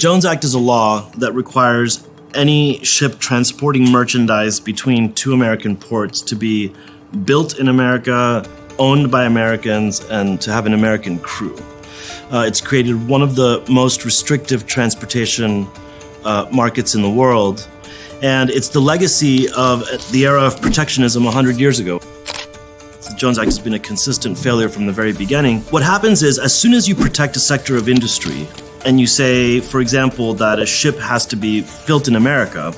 Jones Act is a law that requires any ship transporting merchandise between two American ports to be built in America, owned by Americans, and to have an American crew. It's created one of the most restrictive transportation markets in the world, and it's the legacy of the era of protectionism 100 years ago. The Jones Act has been a consistent failure from the very beginning. What happens is, as soon as you protect a sector of industry, and you say, for example, that a ship has to be built in America,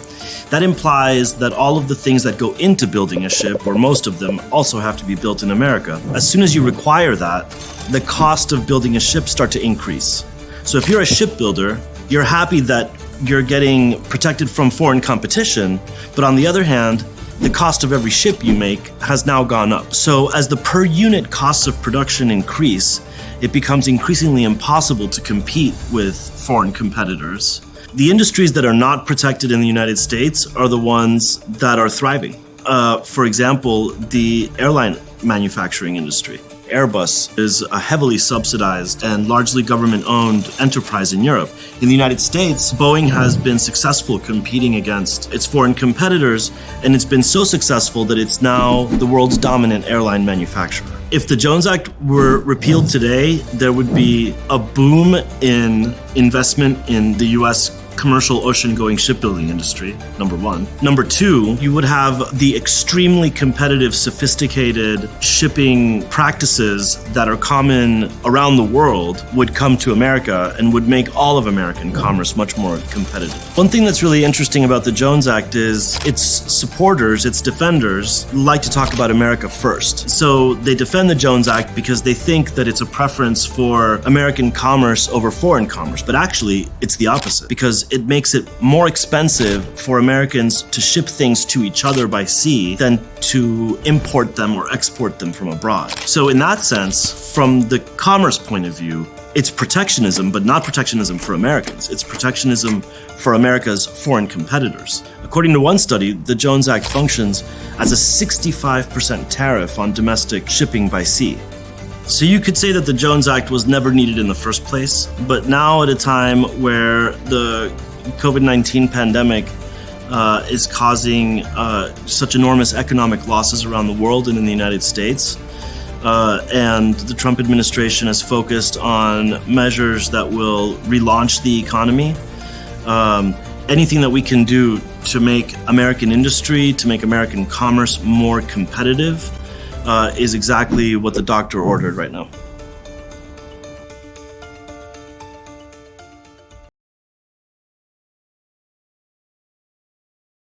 that implies that all of the things that go into building a ship, or most of them, also have to be built in America. As soon as you require that, the cost of building a ship start to increase. So if you're a shipbuilder, you're happy that you're getting protected from foreign competition, but on the other hand, the cost of every ship you make has now gone up. So as the per unit costs of production increase, it becomes increasingly impossible to compete with foreign competitors. The industries that are not protected in the United States are the ones that are thriving. For example, the airline manufacturing industry. Airbus is a heavily subsidized and largely government-owned enterprise in Europe. In the United States, Boeing has been successful competing against its foreign competitors, and it's been so successful that it's now the world's dominant airline manufacturer. If the Jones Act were repealed today, there would be a boom in investment in the U.S. commercial ocean-going shipbuilding industry, number one. Number two, you would have the extremely competitive, sophisticated shipping practices that are common around the world would come to America and would make all of American commerce much more competitive. One thing that's really interesting about the Jones Act is its supporters, its defenders, like to talk about America first. So they defend the Jones Act because they think that it's a preference for American commerce over foreign commerce, but actually it's the opposite, because it makes it more expensive for Americans to ship things to each other by sea than to import them or export them from abroad. So in that sense, from the commerce point of view, it's protectionism, but not protectionism for Americans. It's protectionism for America's foreign competitors. According to one study, the Jones Act functions as a 65% tariff on domestic shipping by sea. So you could say that the Jones Act was never needed in the first place, but now at a time where the COVID-19 pandemic is causing such enormous economic losses around the world and in the United States, and the Trump administration is focused on measures that will relaunch the economy, anything that we can do to make American industry, to make American commerce more competitive, is exactly what the doctor ordered right now.